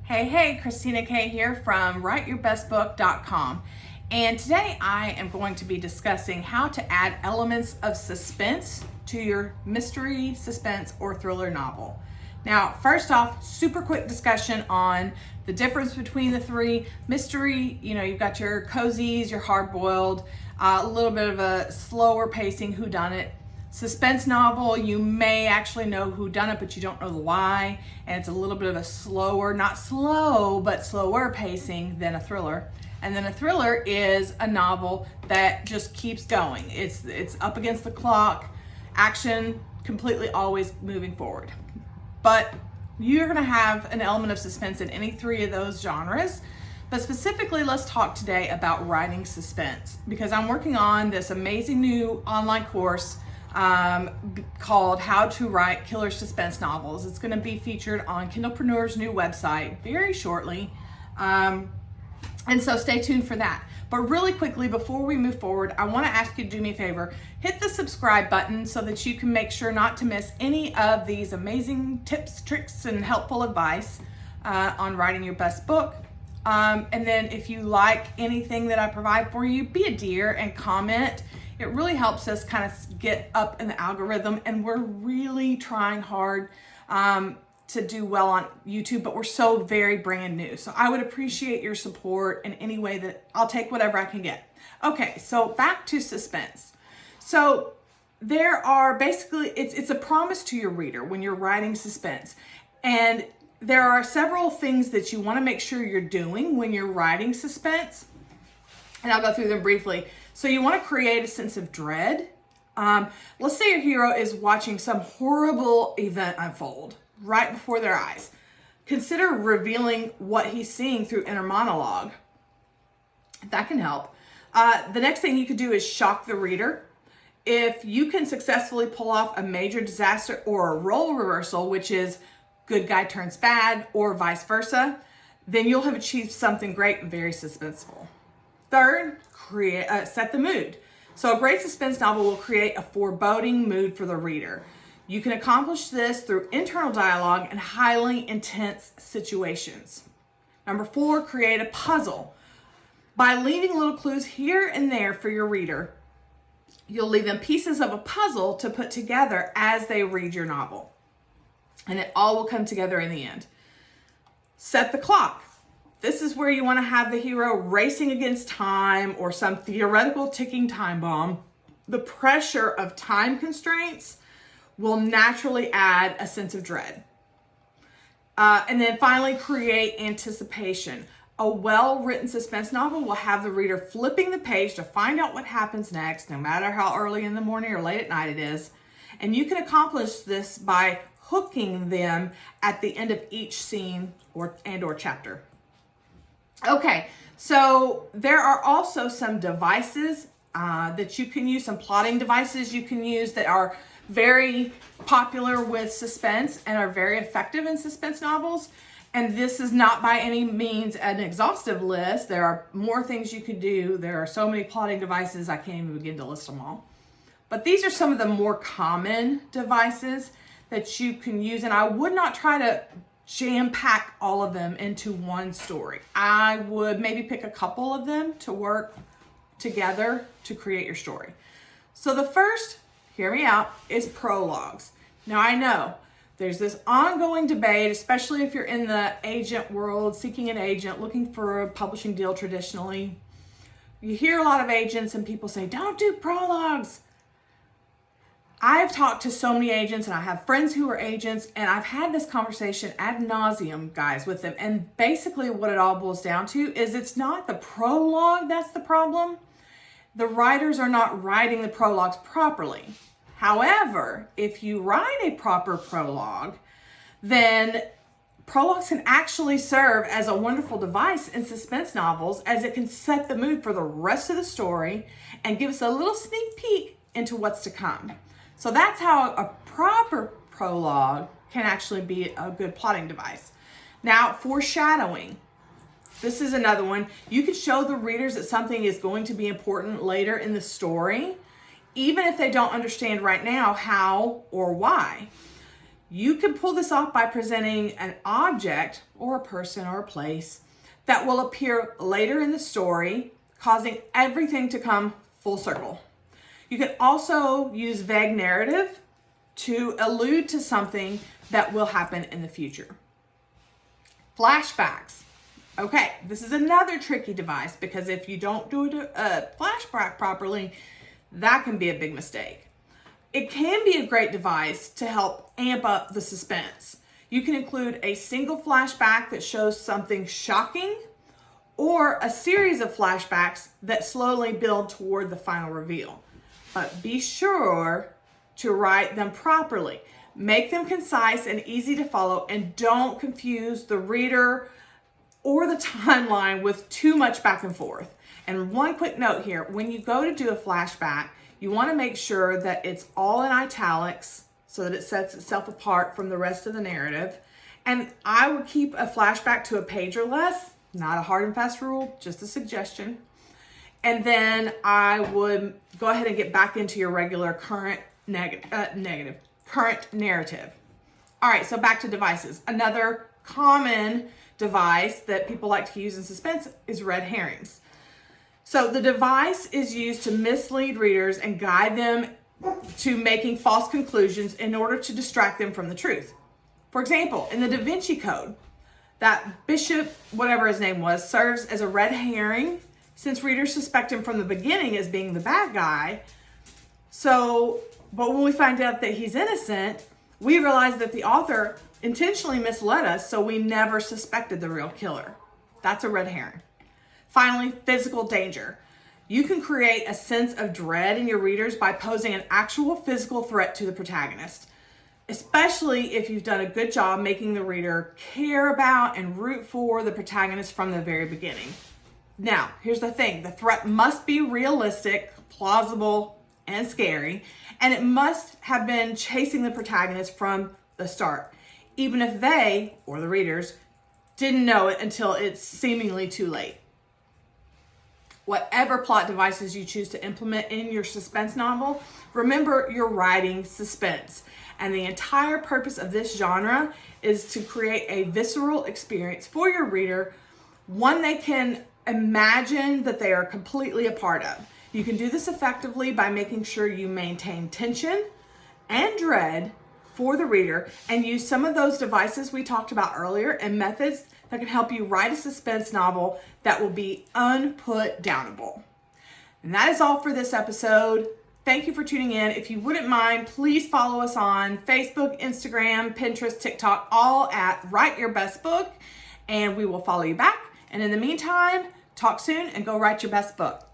Hey, Christina K here from writeyourbestbook.com. And today I am going to be discussing how to add elements of suspense to your mystery, suspense, or thriller novel. Now, first off, super quick discussion on the difference between the three. Mystery, you've got your cozies, your hard-boiled, a little bit of a slower pacing whodunit. Suspense novel, you may actually know who done it, but you don't know the why, and it's a little bit of a slower, not slow, but slower pacing than a thriller. And then a thriller is a novel that just keeps going. It's up against the clock, action completely always moving forward. But you're gonna have an element of suspense in any three of those genres. But specifically, let's talk today about writing suspense, because I'm working on this amazing new online course called How to Write Killer Suspense Novels. It's going to be featured on Kindlepreneur's new website very shortly. And so stay tuned for that. But really quickly, before we move forward, I want to ask you to do me a favor. Hit the subscribe button so that you can make sure not to miss any of these amazing tips, tricks, and helpful advice on writing your best book. And then if you like anything that I provide for you, be a dear and comment. It really helps us kind of get up in the algorithm, and we're really trying hard to do well on YouTube, but we're so very brand new. So I would appreciate your support in any way that I'll take whatever I can get. Okay, so back to suspense. So there are basically, it's a promise to your reader when you're writing suspense. And there are several things that you want to make sure you're doing when you're writing suspense. And I'll go through them briefly. So you want to create a sense of dread. Let's say your hero is watching some horrible event unfold right before their eyes. Consider revealing what he's seeing through inner monologue. That can help. The next thing you could do is shock the reader. If you can successfully pull off a major disaster or a role reversal, which is good guy turns bad or vice versa, then you'll have achieved something great and very suspenseful. Third, set the mood. So a great suspense novel will create a foreboding mood for the reader. You can accomplish this through internal dialogue and highly intense situations. Number 4, create a puzzle. By leaving little clues here and there for your reader, you'll leave them pieces of a puzzle to put together as they read your novel. And it all will come together in the end. Set the clock. This is where you want to have the hero racing against time or some theoretical ticking time bomb. The pressure of time constraints will naturally add a sense of dread. And then finally, create anticipation. A well-written suspense novel will have the reader flipping the page to find out what happens next, no matter how early in the morning or late at night it is. And you can accomplish this by hooking them at the end of each scene or chapter. Okay, so there are also some devices that you can use, some plotting devices you can use that are very popular with suspense and are very effective in suspense novels. And this is not by any means an exhaustive list. There are more things you could do. There are so many plotting devices, I can't even begin to list them all. But these are some of the more common devices that you can use, and I would not try to jam-pack all of them into one story. I would maybe pick a couple of them to work together to create your story. So the first, hear me out, is prologues. Now I know there's this ongoing debate, especially if you're in the agent world, seeking an agent, looking for a publishing deal traditionally. You hear a lot of agents and people say, don't do prologues. I've talked to so many agents, and I have friends who are agents, and I've had this conversation ad nauseum, guys, with them. And basically what it all boils down to is it's not the prologue that's the problem. The writers are not writing the prologues properly. However, if you write a proper prologue, then prologues can actually serve as a wonderful device in suspense novels, as it can set the mood for the rest of the story and give us a little sneak peek into what's to come. So that's how a proper prologue can actually be a good plotting device. Now, foreshadowing. This is another one. You could show the readers that something is going to be important later in the story, even if they don't understand right now how or why. You can pull this off by presenting an object or a person or a place that will appear later in the story, causing everything to come full circle. You can also use vague narrative to allude to something that will happen in the future. Flashbacks. Okay, this is another tricky device because if you don't do a flashback properly, that can be a big mistake. It can be a great device to help amp up the suspense. You can include a single flashback that shows something shocking or a series of flashbacks that slowly build toward the final reveal. But be sure to write them properly. Make them concise and easy to follow, and don't confuse the reader or the timeline with too much back and forth. And one quick note here, when you go to do a flashback, you want to make sure that it's all in italics so that it sets itself apart from the rest of the narrative. And I would keep a flashback to a page or less, not a hard and fast rule, just a suggestion. And then I would go ahead and get back into your regular current current narrative. All right, so back to devices. Another common device that people like to use in suspense is red herrings. So the device is used to mislead readers and guide them to making false conclusions in order to distract them from the truth. For example, in the Da Vinci Code, that bishop, whatever his name was, serves as a red herring since readers suspect him from the beginning as being the bad guy. But when we find out that he's innocent, we realize that the author intentionally misled us, so we never suspected the real killer. That's a red herring. Finally, physical danger. You can create a sense of dread in your readers by posing an actual physical threat to the protagonist, especially if you've done a good job making the reader care about and root for the protagonist from the very beginning. Now, here's the thing. The threat must be realistic, plausible, and scary, and it must have been chasing the protagonist from the start, even if they, or the readers, didn't know it until it's seemingly too late. Whatever plot devices you choose to implement in your suspense novel, remember you're writing suspense. And the entire purpose of this genre is to create a visceral experience for your reader, one they can imagine that they are completely a part of. You can do this effectively by making sure you maintain tension and dread for the reader and use some of those devices we talked about earlier and methods that can help you write a suspense novel that will be unputdownable. And that is all for this episode. Thank you for tuning in. If you wouldn't mind, please follow us on Facebook, Instagram, Pinterest, TikTok, all at Write Your Best Book, and we will follow you back. And in the meantime, talk soon and go write your best book.